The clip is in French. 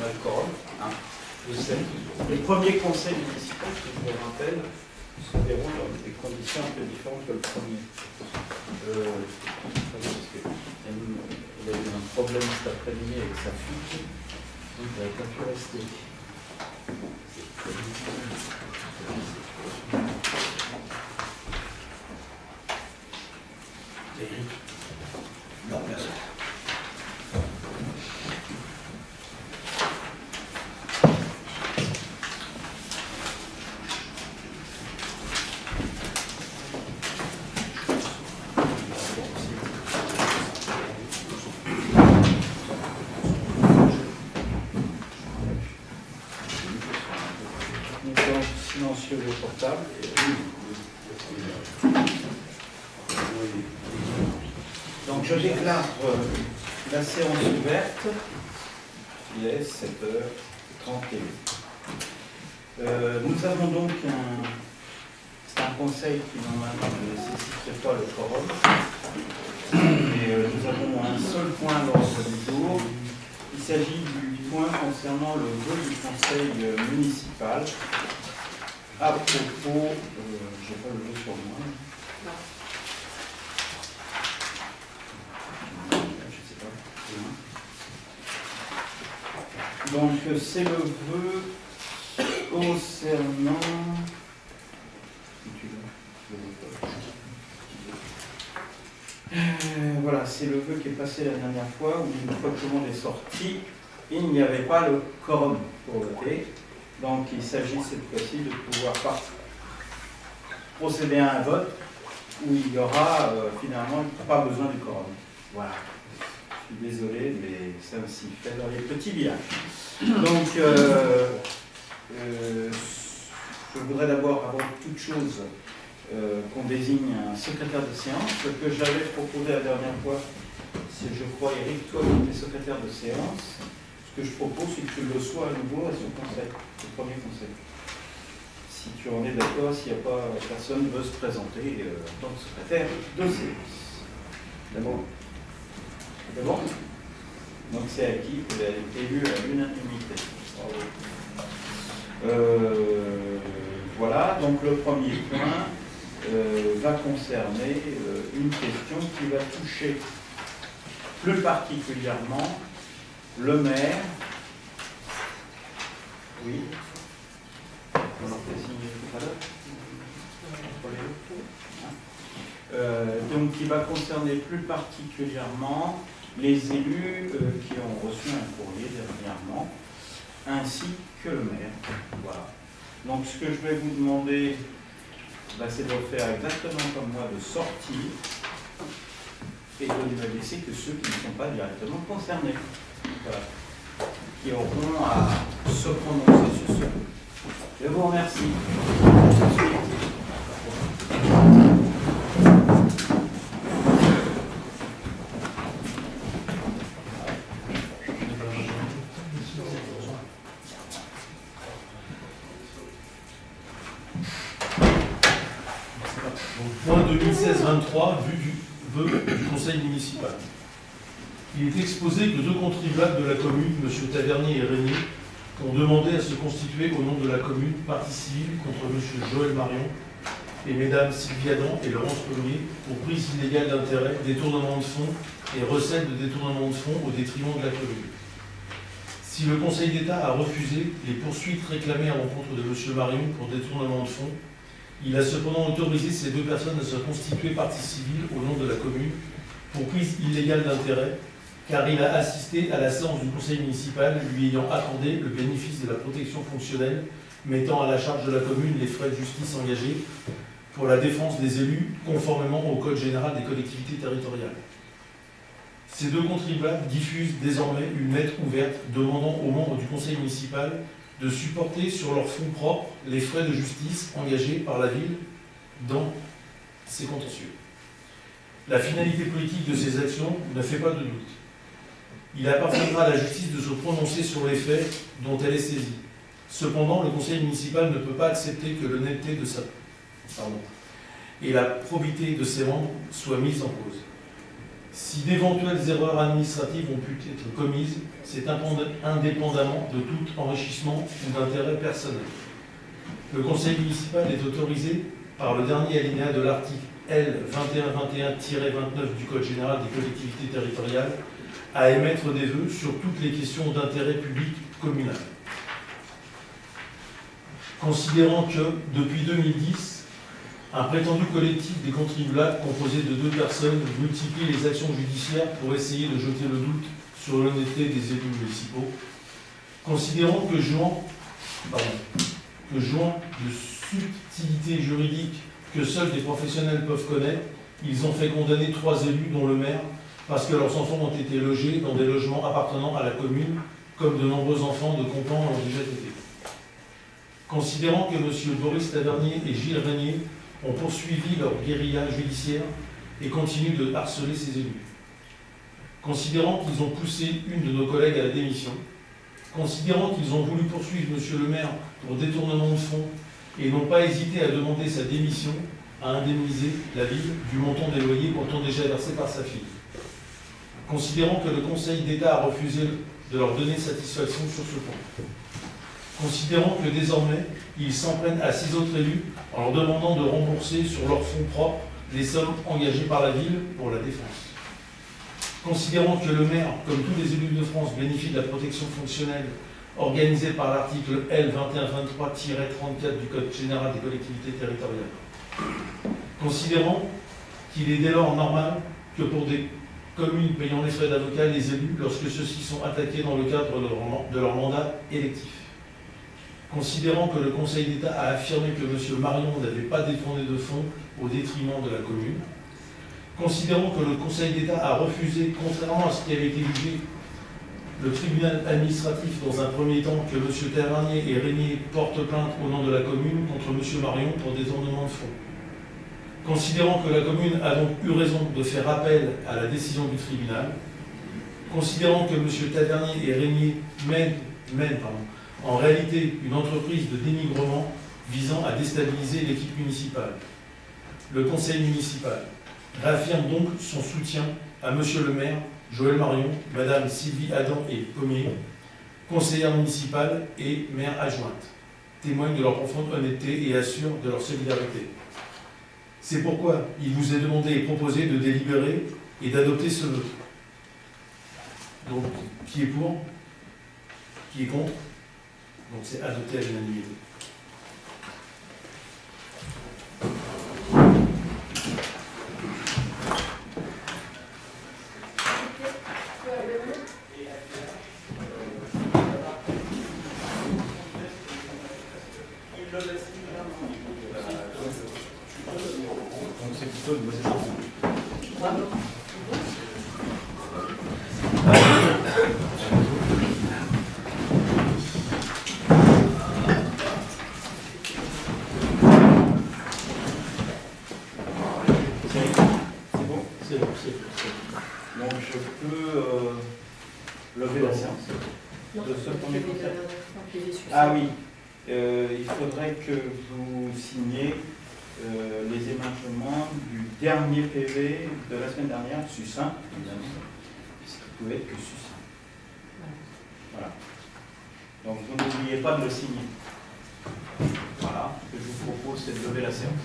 a le quorum. Hein. Je sais. Les premiers conseils municipaux, je vous rappelle, se déroulent dans des conditions un peu différentes que le premier. Il a eu un problème cet après-midi avec sa fille, donc il n'a pas pu rester. Non, merci. Silencieux le portable. Donc je déclare la séance ouverte. Il est 7h31. Nous avons donc un conseil qui normalement ne nécessite pas le quorum. Et nous avons un seul point à l'ordre du jour. Il s'agit du point concernant le vote du conseil municipal. À propos, je n'ai pas le jeu sur moi. Je sais pas. Donc c'est le vœu concernant. Voilà, c'est le vœu qui est passé la dernière fois où une fois que tout le monde est sorti, il n'y avait pas le quorum pour voter. Donc il s'agit cette fois-ci de pouvoir procéder à un vote où il y aura finalement pas besoin du quorum. Voilà. Je suis désolé, mais ça aussi fait dans les petits villages. Donc je voudrais d'abord, avant toute chose, qu'on désigne un secrétaire de séance. Ce que j'avais proposé la dernière fois, c'est, je crois, Eric, toi qui es secrétaire de séance. Ce que je propose, c'est que tu le sois à nouveau à ce conseil, ce premier conseil. Si tu en es d'accord, s'il n'y a pas personne veut se présenter en tant que secrétaire de séance. D'abord. C'est bon? Donc c'est acquis, vous avez été élu à l'unanimité. Voilà, donc le premier point va concerner une question qui va toucher plus particulièrement le maire. Oui. On l'a fait signer tout à l'heure. Donc qui va concerner plus particulièrement les élus qui ont reçu un courrier dernièrement, ainsi que le maire. Voilà. Donc ce que je vais vous demander, c'est de faire exactement comme moi, de sortir et de ne laisser que ceux qui ne sont pas directement concernés. Voilà. Qui auront à se prononcer sur ce. Je vous remercie. Point 2016-23, vœu du conseil municipal. Il est exposé que deux contribuables de la commune, M. Tavernier et Régnier, ont demandé à se constituer au nom de la commune partie civile contre M. Joël Marion et Mmes Sylvie Adam et Laurence Pellier pour prise illégale d'intérêt, détournement de fonds et recel de détournement de fonds au détriment de la commune. Si le Conseil d'État a refusé les poursuites réclamées à l'encontre de M. Marion pour détournement de fonds, il a cependant autorisé ces deux personnes à se constituer partie civile au nom de la commune pour prise illégale d'intérêt, car il a assisté à la séance du conseil municipal lui ayant accordé le bénéfice de la protection fonctionnelle, mettant à la charge de la commune les frais de justice engagés pour la défense des élus, conformément au Code général des collectivités territoriales. Ces deux contribuables diffusent désormais une lettre ouverte demandant aux membres du conseil municipal de supporter sur leurs fonds propres les frais de justice engagés par la ville dans ces contentieux. La finalité politique de ces actions ne fait pas de doute. Il appartiendra à la justice de se prononcer sur les faits dont elle est saisie. Cependant, le conseil municipal ne peut pas accepter que l'honnêteté de et la probité de ses membres soient mises en cause. Si d'éventuelles erreurs administratives ont pu être commises, c'est indépendamment de tout enrichissement ou d'intérêt personnel. Le conseil municipal est autorisé par le dernier alinéa de l'article L. 2121-29 du Code général des collectivités territoriales à émettre des vœux sur toutes les questions d'intérêt public communal. Considérant que, depuis 2010, un prétendu collectif des contribuables composé de 2 personnes multiplie les actions judiciaires pour essayer de jeter le doute sur l'honnêteté des élus municipaux, considérant que jouant de subtilités juridiques que seuls des professionnels peuvent connaître, ils ont fait condamner 3 élus, dont le maire, parce que leurs enfants ont été logés dans des logements appartenant à la commune, comme de nombreux enfants de Compan l'ont déjà été. Considérant que M. Boris Tavernier et Gilles Régnier ont poursuivi leur guérilla judiciaire et continuent de harceler ces élus. Considérant qu'ils ont poussé une de nos collègues à la démission, considérant qu'ils ont voulu poursuivre M. le maire pour détournement de fonds et n'ont pas hésité à demander sa démission, à indemniser la ville du montant des loyers pourtant déjà versés par sa fille. Considérant que le Conseil d'État a refusé de leur donner satisfaction sur ce point. Considérant que désormais, ils s'en prennent à 6 autres élus en leur demandant de rembourser sur leurs fonds propres les sommes engagées par la ville pour la défense. Considérant que le maire, comme tous les élus de France, bénéficie de la protection fonctionnelle organisée par l'article L. 2123-34 du Code général des collectivités territoriales. Considérant qu'il est dès lors normal que pour des communes payant les frais d'avocat, les élus, lorsque ceux-ci sont attaqués dans le cadre de leur mandat électif. Considérant que le Conseil d'État a affirmé que M. Marion n'avait pas détourné de fonds au détriment de la commune. Considérant que le Conseil d'État a refusé, contrairement à ce qui avait été jugé, le tribunal administratif dans un premier temps, que M. Tavernier et Régnier portent plainte au nom de la commune contre M. Marion pour détournement de fonds. Considérant que la commune a donc eu raison de faire appel à la décision du tribunal. Considérant que M. Tavernier et Régnier mènent en réalité une entreprise de dénigrement visant à déstabiliser l'équipe municipale. Le conseil municipal réaffirme donc son soutien à M. le maire, Joël Marion, Mme Sylvie Adam et Pommier, conseillère municipale et maire adjointe, témoignent de leur profonde honnêteté et assurent de leur solidarité. C'est pourquoi il vous est demandé et proposé de délibérer et d'adopter ce vœu. Donc, qui est pour? Qui est contre? Donc c'est adopté à l'unanimité. Donc c'est plutôt une bonne chose. Donc je peux lever la séance de ce premier conseil. Ah oui, il faudrait que vous signiez les émargements du dernier PV de la semaine dernière, succinct, évidemment, ce qui pouvait être que succinct. Voilà. Donc vous n'oubliez pas de le signer. Voilà, ce que je vous propose, c'est de lever la séance.